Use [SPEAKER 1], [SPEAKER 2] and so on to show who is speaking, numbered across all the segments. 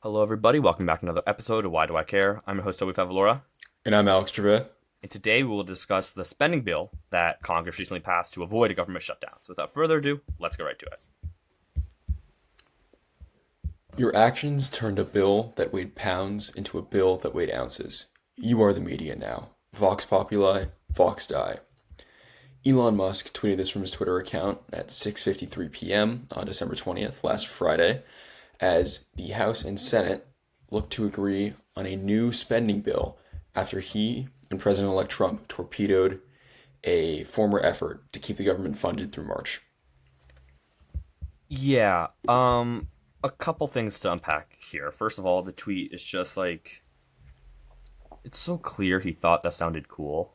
[SPEAKER 1] Hello, everybody. Welcome back to another episode of Why Do I Care? I'm your host, Toby Favalora,
[SPEAKER 2] And I'm Alex Trevette.
[SPEAKER 1] and today we will discuss the spending bill that Congress recently passed to avoid a government shutdown. So, without further ado, let's get right to it.
[SPEAKER 2] Your actions turned a bill that weighed pounds into a bill that weighed ounces. You are the media now. Vox Populi, Vox Die. Elon Musk tweeted this from his Twitter account at 6:53 p.m. on December 20th, last Friday, as the House and Senate look to agree on a new spending bill after he and President-elect Trump torpedoed a former effort to keep the government funded through March.
[SPEAKER 1] Yeah, a couple things to unpack here. First of all, the tweet is just like, it's so clear he thought that sounded cool.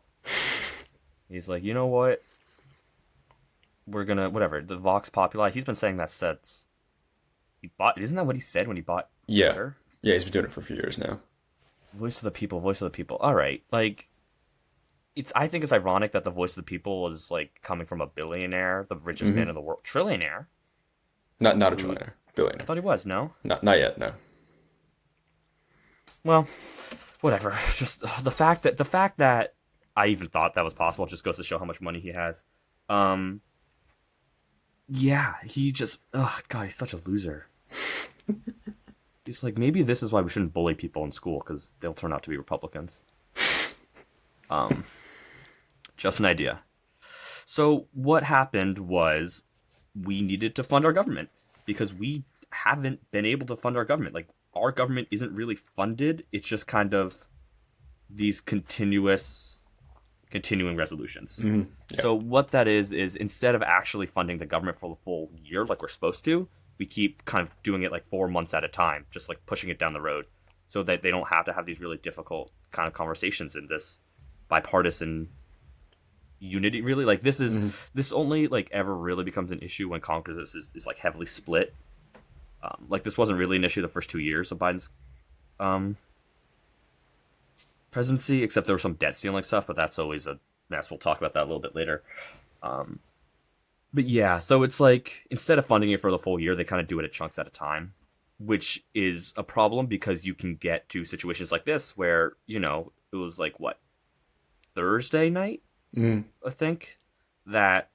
[SPEAKER 1] He's like, you know what? We're gonna, whatever, the Vox Populi, he's been saying that since he bought, isn't that what he said when he bought
[SPEAKER 2] Yeah.
[SPEAKER 1] Twitter?
[SPEAKER 2] Yeah, he's been doing it for a few years now.
[SPEAKER 1] Voice of the people, voice of the people. All right, like I think it's ironic that the voice of the people is like coming from a billionaire, the richest man in the world, trillionaire.
[SPEAKER 2] Not a
[SPEAKER 1] Who
[SPEAKER 2] trillionaire,
[SPEAKER 1] I
[SPEAKER 2] billionaire.
[SPEAKER 1] thought he was. No,
[SPEAKER 2] Not yet. No.
[SPEAKER 1] well, whatever. Just the fact that I even thought that was possible just goes to show how much money he has. Um, yeah, he just, oh god, he's such a loser. He's like, maybe this is why we shouldn't bully people in school because they'll turn out to be Republicans. Um, just an idea. So what happened was we needed to fund our government because we haven't been able to fund our government. Like our government isn't really funded. It's just kind of these continuing resolutions.
[SPEAKER 2] Yeah.
[SPEAKER 1] So what that is instead of actually funding the government for the full year like we're supposed to, we keep kind of doing it like 4 months at a time, just like pushing it down the road so that they don't have to have these really difficult kind of conversations in this bipartisan unity really like this only like ever really becomes an issue when congress is like heavily split. Like this wasn't really an issue the first 2 years of biden's um, presidency, except there was some debt ceiling stuff, but that's always a mess. We'll talk about that a little bit later. But yeah, so it's like instead of funding it for the full year, they kind of do it at chunks at a time, which is a problem because you can get to situations like this where it was like what, Thursday night, I think, that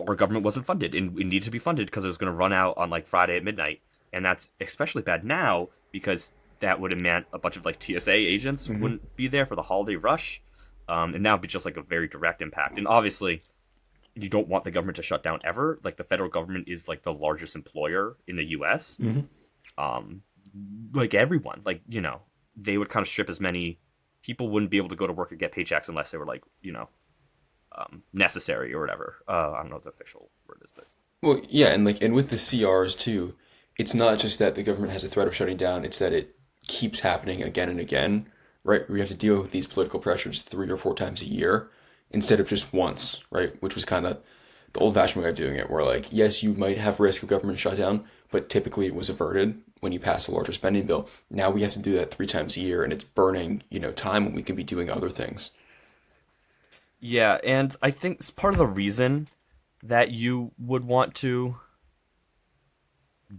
[SPEAKER 1] our government wasn't funded and it needed to be funded because it was going to run out on like Friday at midnight. And that's especially bad now because that would have meant a bunch of like TSA agents wouldn't be there for the holiday rush. And that would be just like a very direct impact. And obviously, you don't want the government to shut down ever. Like the federal government is like the largest employer in the US. Um, like everyone, like, they would kind of strip as many people wouldn't be able to go to work and get paychecks unless they were like, necessary or whatever. I don't know what the official word is, but
[SPEAKER 2] Well, yeah, and with the CRs too, it's not just that the government has a threat of shutting down; it's that it keeps happening again and again. Right? We have to deal with these political pressures 3 or 4 times a year instead of just once. Right? Which was kind of the old-fashioned way of doing it, where like, yes, you might have risk of government shutdown, but typically it was averted when you pass a larger spending bill. Now we have to do that 3 times a year, and it's burning, time when we can be doing other things.
[SPEAKER 1] yeah, and I think it's part of the reason that you would want to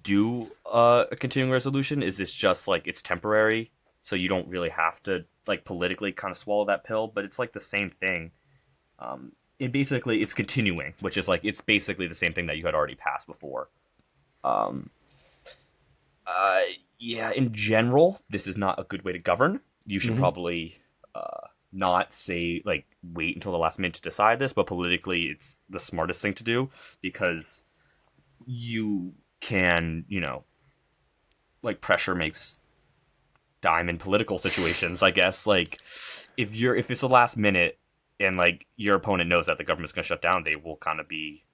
[SPEAKER 1] do a continuing resolution is it's just like it's temporary, so you don't really have to like politically kind of swallow that pill. But it's like the same thing. It basically it's continuing, which is like it's basically the same thing that you had already passed before. Um, uh, yeah, in general, this is not a good way to govern. You should
[SPEAKER 2] Hmm.
[SPEAKER 1] probably not say like wait until the last minute to decide this, but politically, it's the smartest thing to do because you can, like pressure makes dime in political situations, I guess. Like if it's the last minute and like your opponent knows that the government's going to shut down, they will kind of be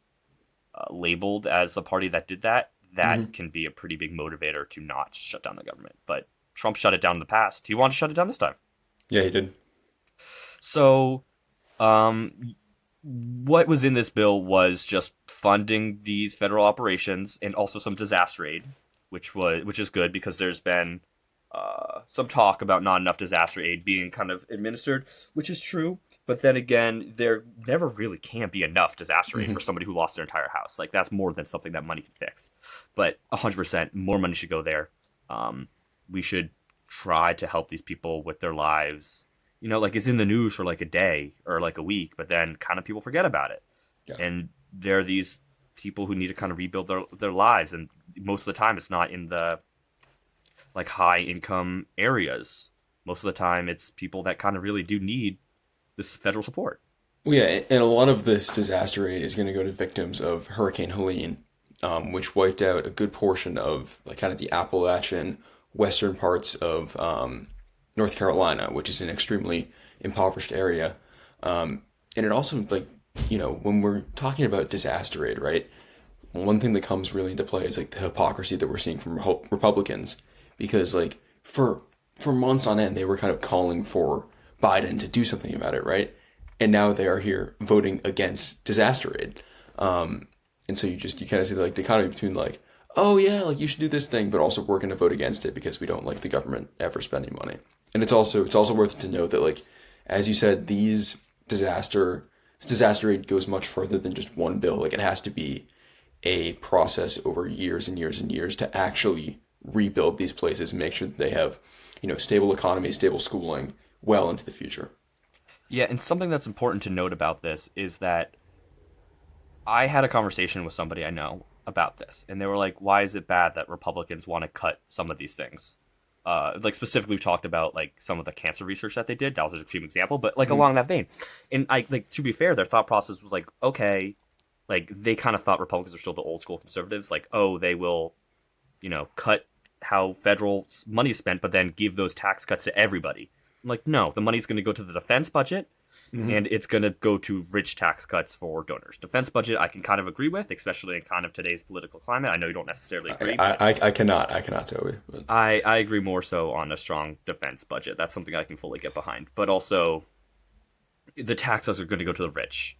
[SPEAKER 1] labeled as the party that did that. That
[SPEAKER 2] Hmm.
[SPEAKER 1] can be a pretty big motivator to not shut down the government. But Trump shut it down in the past. He wanted to shut it down this time.
[SPEAKER 2] Yeah, he did.
[SPEAKER 1] So, what was in this bill was just funding these federal operations and also some disaster aid, which is good because there's been some talk about not enough disaster aid being kind of administered, which is true. But then again, there never really can be enough disaster aid
[SPEAKER 2] Hmm.
[SPEAKER 1] for somebody who lost their entire house. Like that's more than something that money can fix. But 100% more money should go there. We should try to help these people with their lives. Like it's in the news for like a day or like a week, but then kind of people forget about it.
[SPEAKER 2] Yeah.
[SPEAKER 1] And there are these people who need to kind of rebuild their lives, and most of the time it's not in the like high income areas. Most of the time it's people that kind of really do need this federal support.
[SPEAKER 2] Well, yeah, and a lot of this disaster aid is going to go to victims of Hurricane Helene, which wiped out a good portion of like kind of the Appalachian western parts of North Carolina, which is an extremely impoverished area. And it also like when we're talking about disaster aid, right? One thing that comes really into play is like the hypocrisy that we're seeing from Republicans, because like for months on end they were kind of calling for Biden to do something about it, right? And now they are here voting against disaster aid. And so you kind of see like dichotomy between like, oh yeah, like you should do this thing, but also we're going to vote against it because we don't like the government ever spending money. And it's also worth it to note that like, as you said, disaster aid goes much further than just one bill. Like it has to be a process over years and years and years to actually rebuild these places and make sure that they have, stable economy, stable schooling well into the future.
[SPEAKER 1] Yeah, and something that's important to note about this is that I had a conversation with somebody I know about this, and they were like, why is it bad that Republicans want to cut some of these things? Like specifically, we talked about like some of the cancer research that they did. That was an extreme example, but like along that vein. And to be fair, their thought process was like, okay, like they kind of thought Republicans are still the old school conservatives. Like, oh, they will, cut how federal money is spent, but then give those tax cuts to everybody. I'm like, no, the money's going to go to the defense budget, and it's going to go to rich tax cuts for donors. Defense budget, I can kind of agree with, especially in kind of today's political climate. I know you don't necessarily agree.
[SPEAKER 2] I cannot totally. But...
[SPEAKER 1] I agree more so on a strong defense budget. That's something I can fully get behind. But also, the taxes are going to go to the rich,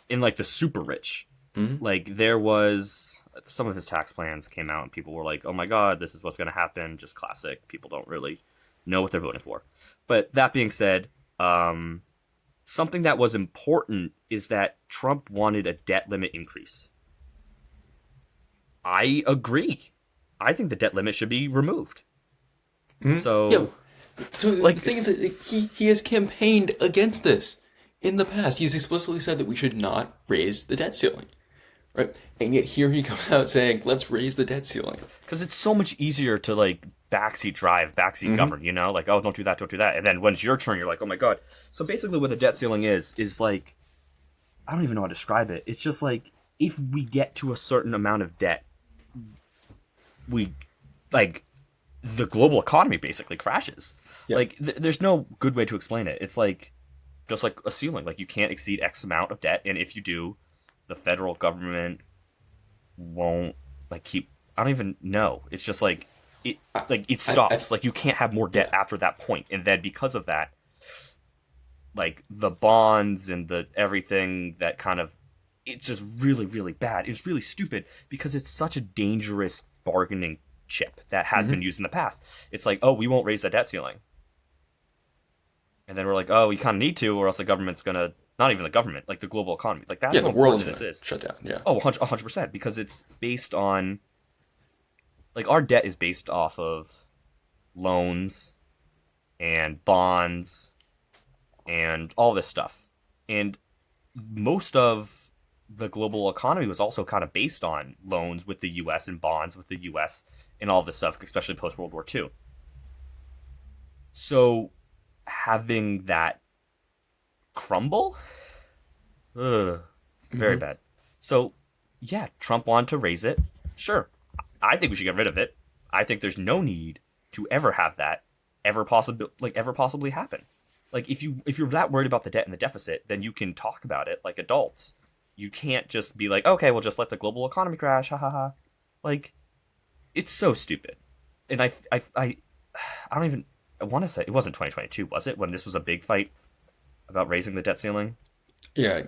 [SPEAKER 1] in like the super rich. Like there was some of his tax plans came out, and people were like, "Oh my God, this is what's going to happen." Just classic. People don't really know what they're voting for. But that being said, something that was important is that Trump wanted a debt limit increase. I agree. I think the debt limit should be removed. So,
[SPEAKER 2] the thing is that he has campaigned against this in the past. He's explicitly said that we should not raise the debt ceiling, right? And yet here he comes out saying, "Let's raise the debt ceiling."
[SPEAKER 1] Because it's so much easier to like backseat govern, like, oh, don't do that. And then when it's your turn, you're like, oh my God. So basically what the debt ceiling is like, I don't even know how to describe it. It's just like, if we get to a certain amount of debt, we, like, the global economy basically crashes. Yeah. Like, there's no good way to explain it. It's like, just like a ceiling. Like, you can't exceed X amount of debt, and if you do, the federal government won't, like, I don't even know. It's just like, it stops. Like, you can't have more debt after that point. And then because of that, like, the bonds and the everything that kind of, it's just really, really bad. It's really stupid because it's such a dangerous bargaining chip that has been used in the past. It's like, oh, we won't raise the debt ceiling. And then we're like, oh, we kind of need to, or else the government's going to, not even the government, like the global economy. Like, that's
[SPEAKER 2] the world's going to shut down. Yeah.
[SPEAKER 1] Oh, 100%. Because it's based on, like, our debt is based off of loans and bonds and all this stuff. And most of the global economy was also kind of based on loans with the U.S. and bonds with the U.S. and all this stuff, especially post-World War II. So having that crumble, very bad. So, yeah, Trump wanted to raise it. Sure. I think we should get rid of it. I think there's no need to ever have that ever possibly happen. Like, if you're that worried about the debt and the deficit, then you can talk about it like adults. You can't just be like, okay, we'll just let the global economy crash, ha ha ha. Like, it's so stupid. And I don't even, I want to say, it wasn't 2022, was it? When this was a big fight about raising the debt ceiling?
[SPEAKER 2] Yeah,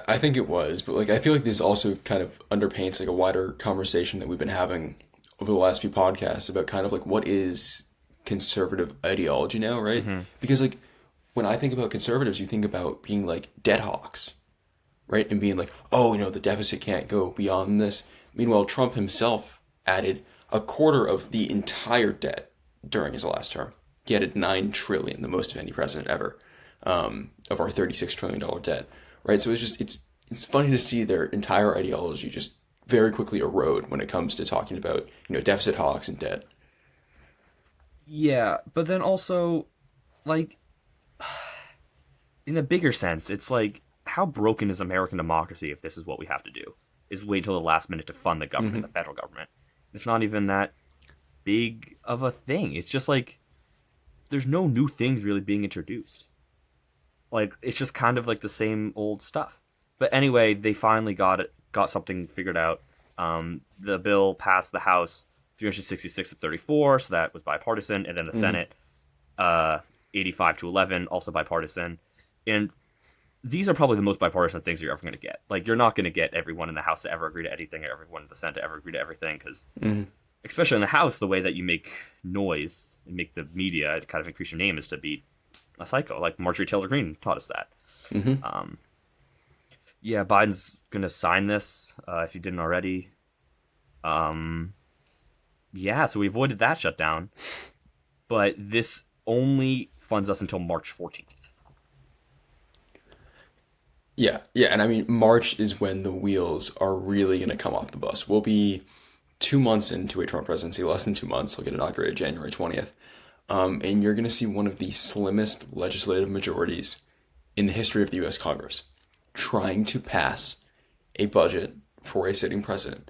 [SPEAKER 2] I think it was. But, like, I feel like this also kind of underpaints, like, a wider conversation that we've been having over the last few podcasts about kind of, like, what is conservative ideology now, right? Because, like, when I think about conservatives, you think about being, like, debt hawks, right? And being like, oh, the deficit can't go beyond this. Meanwhile, Trump himself added, a quarter of the entire debt during his last term. He added 9 trillion, the most of any president ever, of our $36 trillion debt. Right. So it's funny to see their entire ideology just very quickly erode when it comes to talking about deficit hawks and debt.
[SPEAKER 1] Yeah, but then also, like, in a bigger sense, it's like, how broken is American democracy if this is what we have to do? Is wait till the last minute to fund the government, the federal government. It's not even that big of a thing. It's just like, there's no new things really being introduced. Like, it's just kind of like the same old stuff. But anyway, they finally got something figured out. The bill passed the House 366 to 34, so that was bipartisan, and then the Senate 85-11, also bipartisan. And these are probably the most bipartisan things you're ever going to get. Like, you're not going to get everyone in the House to ever agree to anything, or everyone in the Senate to ever agree to everything, because especially in the House, the way that you make noise and make the media kind of increase your name is to be a psycho. Like Marjorie Taylor Greene taught us that. Yeah, Biden's going to sign this if he didn't already. Yeah, so we avoided that shutdown. But this only funds us until March 14th.
[SPEAKER 2] Yeah, and I mean, March is when the wheels are really going to come off the bus. We'll be 2 months into a Trump presidency, less than 2 months. He'll get inaugurated January 20th. And you're going to see one of the slimmest legislative majorities in the history of the U.S. Congress trying to pass a budget for a sitting president.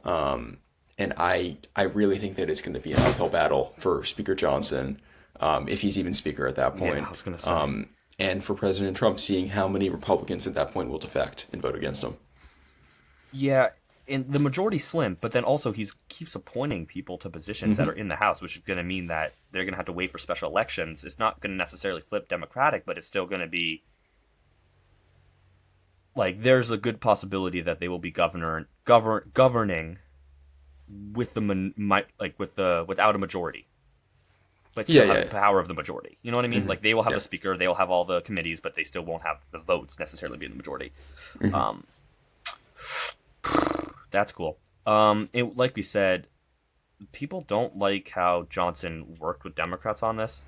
[SPEAKER 2] And I really think that it's going to be an uphill battle for Speaker Johnson, if he's even Speaker at that point.
[SPEAKER 1] Yeah, I was going to say.
[SPEAKER 2] And for President Trump, seeing how many Republicans at that point will defect and vote against him.
[SPEAKER 1] Yeah, and the majority's slim, but then also he keeps appointing people to positions that are in the House, which is going to mean that they're going to have to wait for special elections. It's not going to necessarily flip Democratic, but it's still going to be like, there's a good possibility that they will be governing with without a majority. But still have the power of the majority. You know what I mean? Like, they will have the speaker, they will have all the committees, but they still won't have the votes necessarily being the majority. That's cool. Like we said, people don't like how Johnson worked with Democrats on this.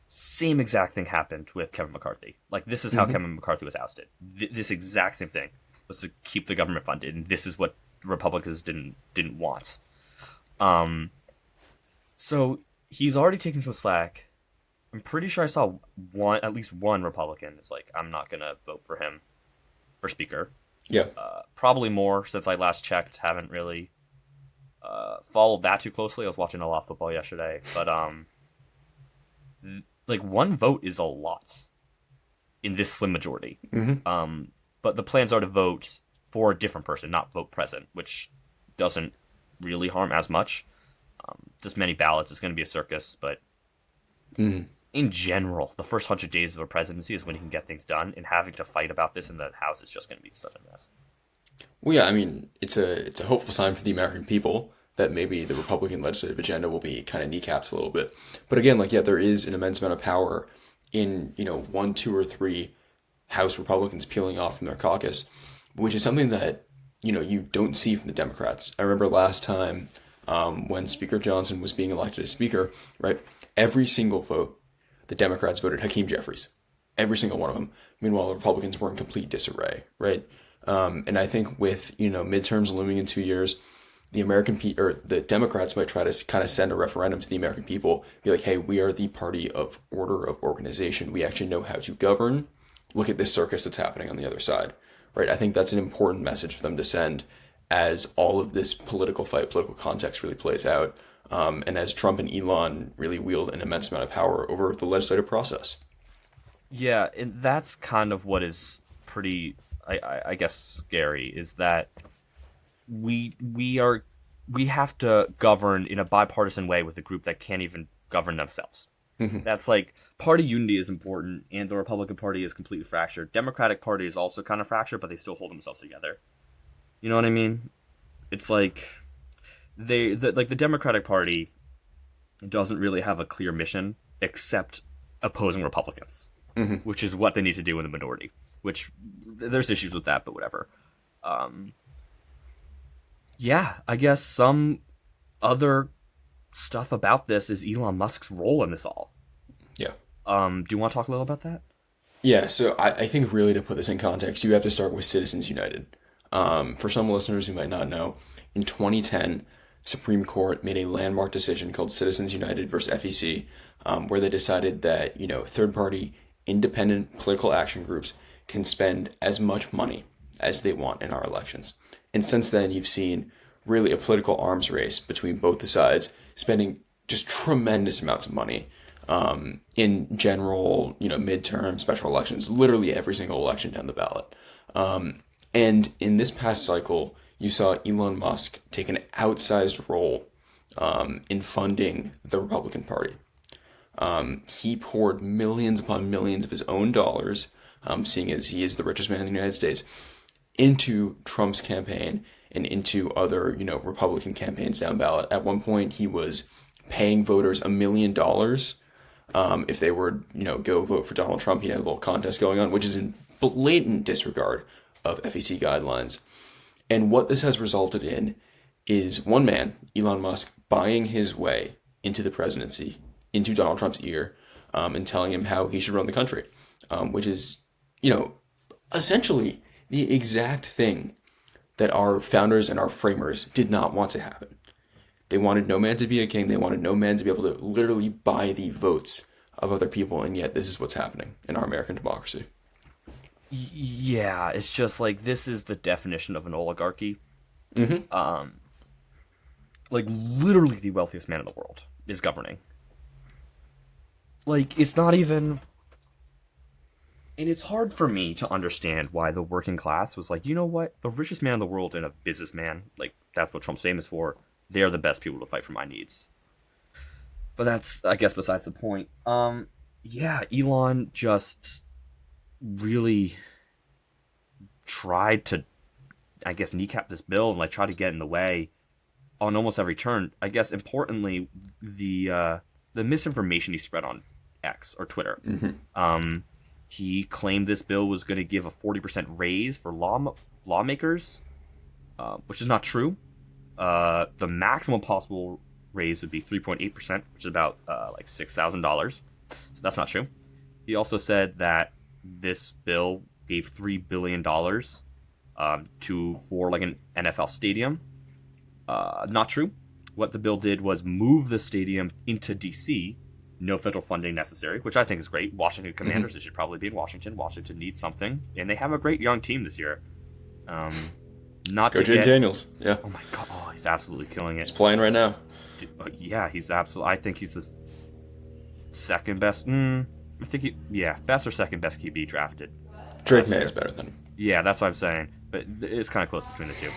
[SPEAKER 1] Same exact thing happened with Kevin McCarthy. Like, this is how Kevin McCarthy was ousted. This exact same thing was to keep the government funded, and this is what Republicans didn't want. So he's already taken some slack. I'm pretty sure I saw at least one Republican is like, I'm not gonna vote for him for speaker.
[SPEAKER 2] Yeah.
[SPEAKER 1] Probably more since I last checked. Haven't really followed that too closely. I was watching a lot of football yesterday, but like, one vote is a lot in this slim majority. But the plans are to vote for a different person, not vote present, which doesn't really harm as much. Just many ballots. It's going to be a circus, but in general, the first 100 days of a presidency is when you can get things done, and having to fight about this in the House is just going to be such a mess.
[SPEAKER 2] Well, yeah, I mean, it's a hopeful sign for the American people that maybe the Republican legislative agenda will be kind of kneecapped a little bit. But again, like, yeah, there is an immense amount of power in, 1, 2, or 3 House Republicans peeling off from their caucus, which is something that, you don't see from the Democrats. I remember last time when Speaker Johnson was being elected as Speaker, right? Every single vote, the Democrats voted Hakeem Jeffries. Every single one of them. Meanwhile, the Republicans were in complete disarray, right? And I think with, midterms looming in 2 years, the Democrats might try to kind of send a referendum to the American people, be like, hey, we are the party of order, of organization. We actually know how to govern. Look at this circus that's happening on the other side, right? I think that's an important message for them to send as all of this political context really plays out, and as Trump and Elon really wield an immense amount of power over the legislative process.
[SPEAKER 1] Yeah, and that's kind of what is pretty, I guess, scary, is that we have to govern in a bipartisan way with a group that can't even govern themselves. That's like, party unity is important, and the Republican Party is completely fractured. Democratic Party is also kind of fractured, but they still hold themselves together. You know what I mean? It's like the Democratic Party doesn't really have a clear mission except opposing Republicans, which is what they need to do in the minority. Which there's issues with that, but whatever. Yeah, I guess some other stuff about this is Elon Musk's role in this all.
[SPEAKER 2] Yeah.
[SPEAKER 1] Do you want to talk a little about that?
[SPEAKER 2] Yeah, so I think really to put this in context, you have to start with Citizens United. For some listeners who might not know, in 2010, Supreme Court made a landmark decision called Citizens United versus FEC, where they decided that third-party independent political action groups can spend as much money as they want in our elections. And since then, you've seen really a political arms race between both the sides, spending just tremendous amounts of money in general, midterm, special elections, literally every single election down the ballot. And in this past cycle, you saw Elon Musk take an outsized role in funding the Republican Party. He poured millions upon millions of his own dollars, seeing as he is the richest man in the United States, into Trump's campaign and into other, Republican campaigns down ballot. At one point, he was paying voters $1 million if they were, go vote for Donald Trump. He had a little contest going on, which is in blatant disregard of FEC guidelines. And what this has resulted in is one man, Elon Musk, buying his way into the presidency, into Donald Trump's ear, and telling him how he should run the country, which is, essentially the exact thing that our founders and our framers did not want to happen. They wanted no man to be a king. They wanted no man to be able to literally buy the votes of other people. And yet this is what's happening in our American democracy.
[SPEAKER 1] Yeah, it's just like this is the definition of an oligarchy. Like literally the wealthiest man in the world is governing. Like it's not even. And it's hard for me to understand why the working class was like, you know what? The richest man in the world and a businessman, like that's what Trump's famous for. They're the best people to fight for my needs. But that's, I guess, besides the point. Yeah, Elon just really tried to, I guess, kneecap this bill and like try to get in the way on almost every turn. I guess importantly, the misinformation he spread on X or Twitter. He claimed this bill was going to give a 40% raise for lawmakers, which is not true. The maximum possible raise would be 3.8%, which is about like $6,000. So that's not true. He also said that this bill gave $3 billion for like an NFL stadium. Not true. What the bill did was move the stadium into DC. No federal funding necessary, which I think is great. Washington Commanders, They should probably be in Washington. Washington needs something, and they have a great young team this year. Not
[SPEAKER 2] Go
[SPEAKER 1] to
[SPEAKER 2] Jay
[SPEAKER 1] get...
[SPEAKER 2] Daniels. Yeah.
[SPEAKER 1] Oh my god, he's absolutely killing it.
[SPEAKER 2] He's playing right now.
[SPEAKER 1] Yeah, he's absolutely. I think he's the second best. I think best or second best QB drafted.
[SPEAKER 2] Drake May is better than him.
[SPEAKER 1] Yeah, that's what I'm saying. But it's kind of close between the two.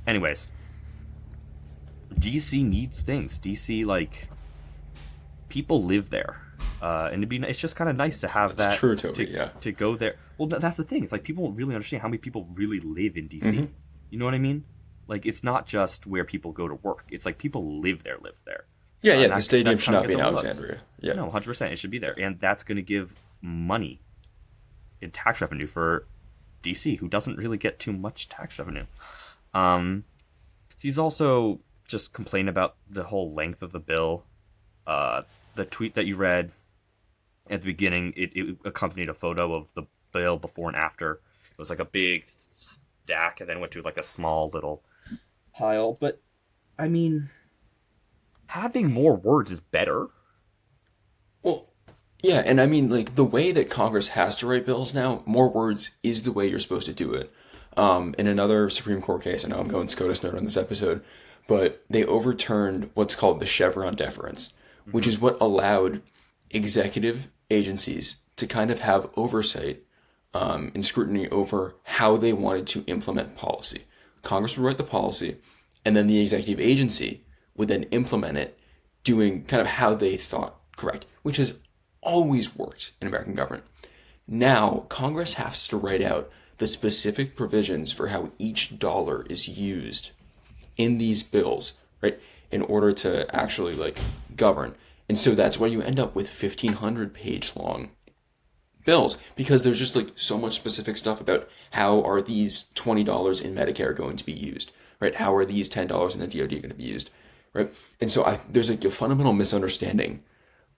[SPEAKER 1] Anyways, DC needs things. DC people live there, and it's just kind of nice to have
[SPEAKER 2] That's
[SPEAKER 1] that.
[SPEAKER 2] True, Toby.
[SPEAKER 1] To go there. Well, that's the thing. It's like people don't really understand how many people really live in DC. You know what I mean? Like it's not just where people go to work. It's like people live there.
[SPEAKER 2] Yeah. The stadium should not be in Alexandria. Yeah.
[SPEAKER 1] No, 100%. It should be there, and that's going to give money in tax revenue for DC, who doesn't really get too much tax revenue. He's also just complained about the whole length of the bill. The tweet that you read at the beginning, it accompanied a photo of the bill before and after. It was like a big stack, and then went to like a small little pile. But I mean, having more words is better.
[SPEAKER 2] Well, yeah, and I mean, like the way that Congress has to write bills now, more words is the way you're supposed to do it. In another Supreme Court case, I know I'm going SCOTUS nerd on this episode, but they overturned what's called the Chevron deference, which is what allowed executive agencies to kind of have oversight and scrutiny over how they wanted to implement policy. Congress would write the policy, and then the executive agency would then implement it, doing kind of how they thought correct, which has always worked in American government. Now, Congress has to write out the specific provisions for how each dollar is used in these bills, right, in order to actually govern. And so that's why you end up with 1,500 page long bills, because there's just so much specific stuff about how are these $20 in Medicare going to be used, right? How are these $10 in the DoD going to be used, right? And so there's like a fundamental misunderstanding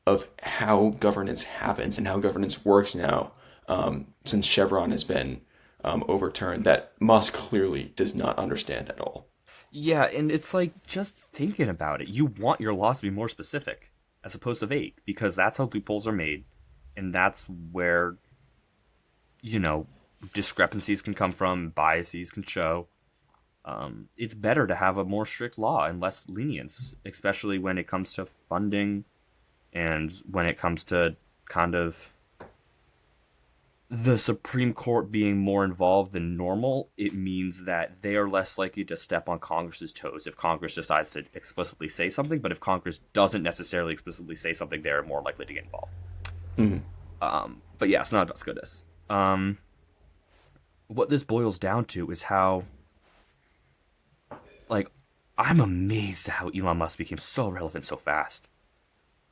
[SPEAKER 2] of how governance happens and how governance works now, since Chevron has been overturned, that Musk clearly does not understand at all.
[SPEAKER 1] Yeah, and it's like just thinking about it. You want your laws to be more specific as opposed to vague because that's how loopholes are made, and that's where you know discrepancies can come from, biases can show. It's better to have a more strict law and less lenience, especially when it comes to funding and when it comes to kind of the Supreme Court being more involved than normal. It means that they are less likely to step on Congress's toes if Congress decides to explicitly say something, but if Congress doesn't necessarily explicitly say something, they're more likely to get involved.
[SPEAKER 2] Mm-hmm.
[SPEAKER 1] But yeah, it's not about SCOTUS. What this boils down to is how, like, I'm amazed at how Elon Musk became so relevant so fast.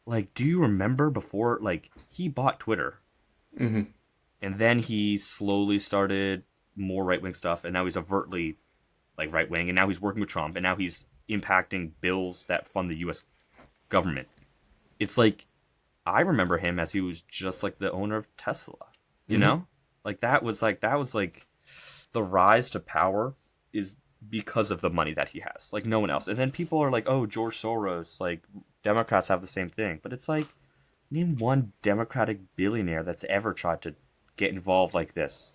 [SPEAKER 1] Like, do you remember before, like, he bought Twitter?
[SPEAKER 2] Mm-hmm.
[SPEAKER 1] And then he slowly started more right-wing stuff, and now he's overtly, like, right-wing, and now he's working with Trump, and now he's impacting bills that fund the U.S. government. It's like, I remember him as he was just, like, the owner of Tesla, you know? Like, that was, the rise to power is because of the money that he has. Like, no one else. And then people are like, oh, George Soros, like, Democrats have the same thing. But it's like, name one Democratic billionaire that's ever tried to get involved like this.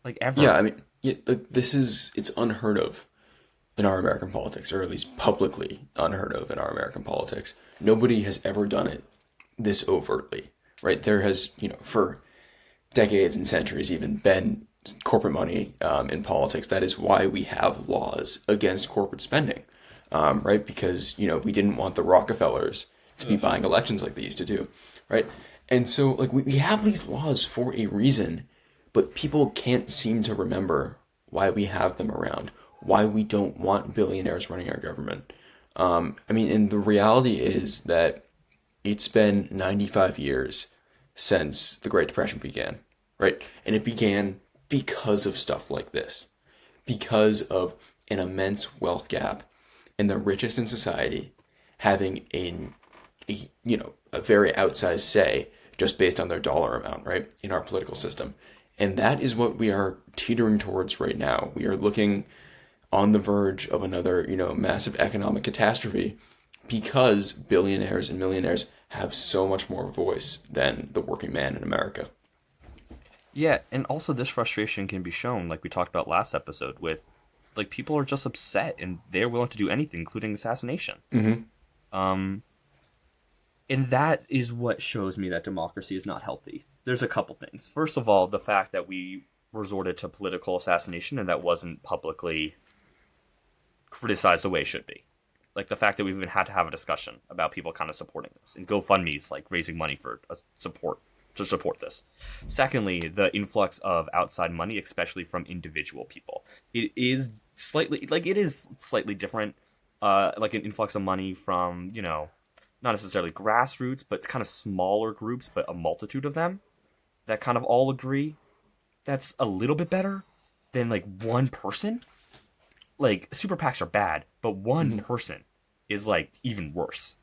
[SPEAKER 1] Like, ever.
[SPEAKER 2] Yeah, I mean, it's unheard of in our American politics, or at least publicly unheard of in our American politics. Nobody has ever done it this overtly, right? There has, for decades and centuries even been corporate money in politics. That is why we have laws against corporate spending, right? Because, we didn't want the Rockefellers to be buying elections like they used to do, right? And so, like, we have these laws for a reason, but people can't seem to remember why we have them around, why we don't want billionaires running our government. And the reality is that it's been 95 years since the Great Depression began, right? And it began because of stuff like this, because of an immense wealth gap and the richest in society having a very outsized say just based on their dollar amount, right, in our political system. And that is what we are teetering towards right now. We are looking on the verge of another, massive economic catastrophe because billionaires and millionaires have so much more voice than the working man in America.
[SPEAKER 1] Yeah, and also this frustration can be shown, like we talked about last episode, with, like, people are just upset and they're willing to do anything, including assassination.
[SPEAKER 2] Mm-hmm.
[SPEAKER 1] And that is what shows me that democracy is not healthy. There's a couple things. First of all, the fact that we resorted to political assassination and that wasn't publicly criticized the way it should be. Like, the fact that we've even had to have a discussion about people kind of supporting this. And GoFundMe's, like, raising money for to support this. Secondly, the influx of outside money, especially from individual people. It is slightly different. Like an influx of money from, not necessarily grassroots, but kind of smaller groups, but a multitude of them that kind of all agree. That's a little bit better than, like, one person. Like, super PACs are bad, but one person is, like, even worse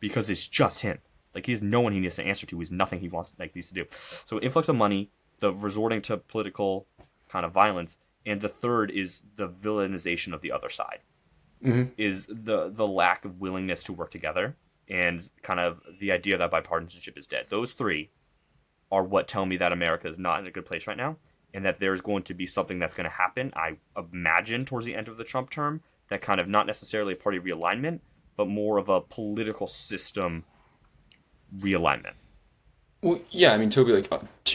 [SPEAKER 1] because it's just him. Like, he has no one he needs to answer to. He has nothing he needs to do. So, influx of money, the resorting to political kind of violence, and the third is the villainization of the other side. Is the lack of willingness to work together and kind of the idea that bipartisanship is dead. Those three are what tell me that America is not in a good place right now, and that there's going to be something that's going to happen, I imagine, towards the end of the Trump term, that kind of not necessarily a party realignment, but more of a political system realignment.
[SPEAKER 2] Well, yeah, I mean, Toby, like,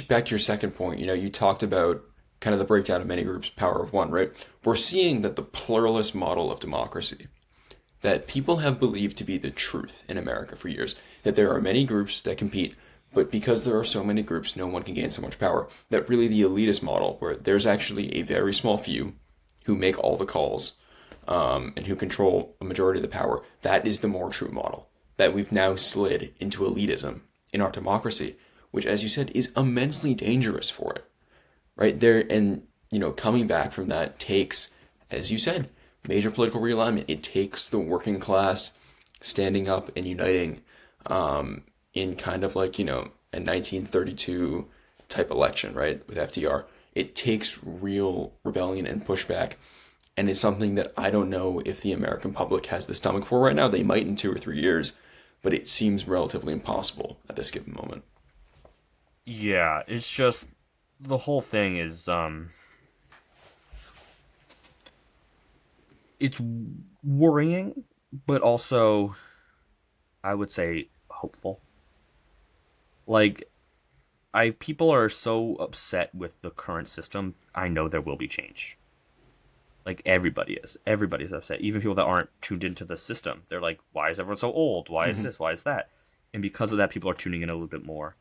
[SPEAKER 2] back to your second point, you talked about kind of the breakdown of many groups, power of one, right? We're seeing that the pluralist model of democracy that people have believed to be the truth in America for years, that there are many groups that compete, but because there are so many groups, no one can gain so much power, that really the elitist model, where there's actually a very small few who make all the calls and who control a majority of the power, that is the more true model, that we've now slid into elitism in our democracy, which, as you said, is immensely dangerous for it, right? Coming back from that takes, as you said, major political realignment. It takes the working class standing up and uniting in kind of like, a 1932 type election, right, with FDR. It takes real rebellion and pushback. And it's something that I don't know if the American public has the stomach for right now. They might in 2 or 3 years, but it seems relatively impossible at this given moment.
[SPEAKER 1] Yeah, it's just the whole thing is it's worrying, but also I would say hopeful. Like I people are so upset with the current system. I know there will be change. Like everybody is. Everybody's upset. Even people that aren't tuned into the system. They're like, why is everyone so old? Why is
[SPEAKER 2] Hmm.
[SPEAKER 1] this? Why is that? And because of that, people are tuning in a little bit more.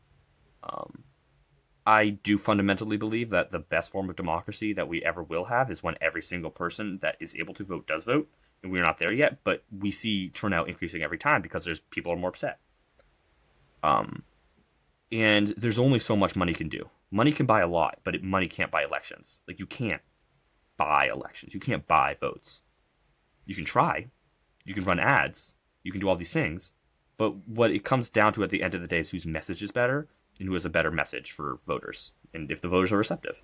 [SPEAKER 1] Um, I do fundamentally believe that the best form of democracy that we ever will have is when every single person that is able to vote does vote. And we're not there yet, but we see turnout increasing every time because there's people are more upset. Um, and there's only so much money can do. Money can buy a lot, but money can't buy elections. Like you can't buy elections. You can't buy votes. You can try. You can run ads. You can do all these things. But what it comes down to at the end of the day is whose message is better and who has a better message for voters, and if the voters are receptive.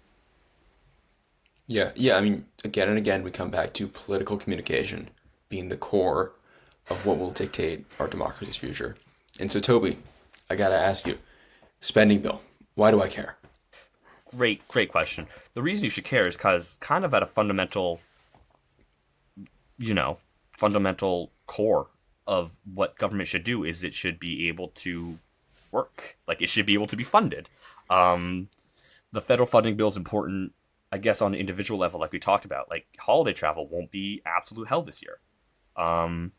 [SPEAKER 2] Yeah, yeah. I mean, again and again, we come back to political communication being the core of what will dictate our democracy's future. And so, Toby, I gotta ask you, spending bill. Why do I care?
[SPEAKER 1] Great question. The reason you should care is because, kind of at a you know, fundamental core of what government should do is it should be able to work. Like it should be able to be funded. Um, the federal funding bill is important, I guess, on an individual level, like we talked about. Like holiday travel won't be absolute hell this year. Um,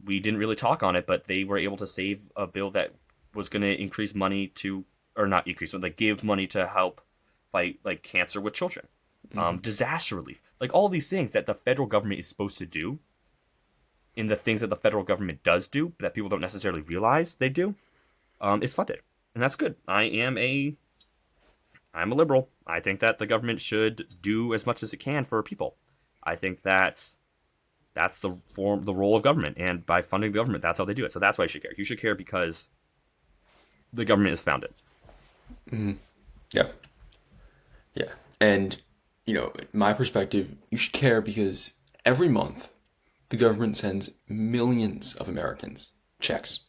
[SPEAKER 1] we didn't really talk on it, but they were able to save a bill that was going to increase money to, or not increase, but like give money to help fight like cancer with children,
[SPEAKER 2] Hmm.
[SPEAKER 1] disaster relief, like all these things that the federal government is supposed to do, in the things that the federal government does do that people don't necessarily realize they do. It's funded, and that's good. I'm a liberal. I think that the government should do as much as it can for people. I think that's the role of government, and by funding the government, that's how they do it. So that's why you should care. You should care because the government is founded.
[SPEAKER 2] Hmm. Yeah, yeah. And, my perspective, you should care because every month the government sends millions of Americans checks.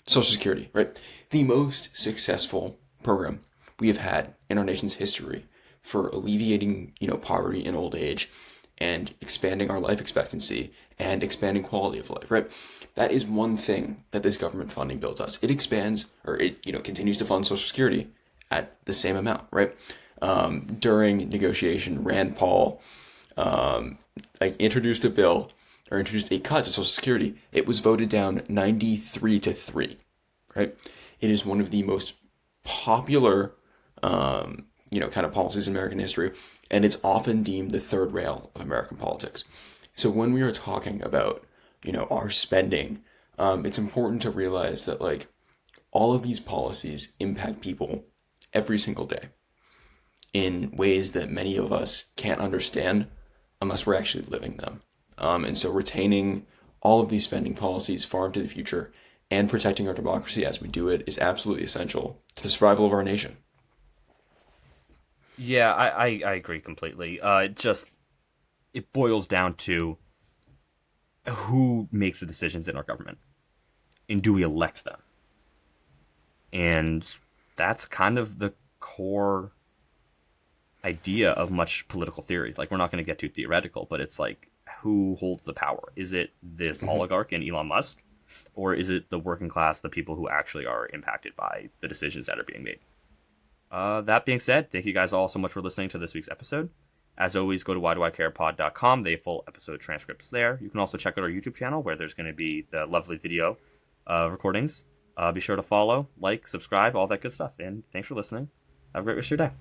[SPEAKER 2] Social Security, right? The most successful program we have had in our nation's history for alleviating, poverty in old age and expanding our life expectancy and expanding quality of life, right? That is one thing that this government funding bill does. It expands or it, continues to fund Social Security at the same amount, right? During negotiation, Rand Paul like introduced a bill or introduced a cut to Social Security. It was voted down 93-3, right? It is one of the most popular, kind of policies in American history, and it's often deemed the third rail of American politics. So when we are talking about, our spending, it's important to realize that like all of these policies impact people every single day in ways that many of us can't understand unless we're actually living them. And so retaining all of these spending policies far into the future and protecting our democracy as we do it is absolutely essential to the survival of our nation.
[SPEAKER 1] Yeah, I agree completely. It boils down to who makes the decisions in our government, and do we elect them? And that's kind of the core idea of much political theory. Like we're not going to get too theoretical, but it's like who holds the power? Is it this
[SPEAKER 2] Hmm.
[SPEAKER 1] oligarch and Elon Musk, or is it the working class, the people who actually are impacted by the decisions that are being made? That being said, thank you guys all so much for listening to this week's episode. As always, go to whydoicarepod.com. They have full episode transcripts there. You can also check out our YouTube channel where there's going to be the lovely video recordings. Be sure to follow, like, subscribe, all that good stuff. And thanks for listening. Have a great rest of your day.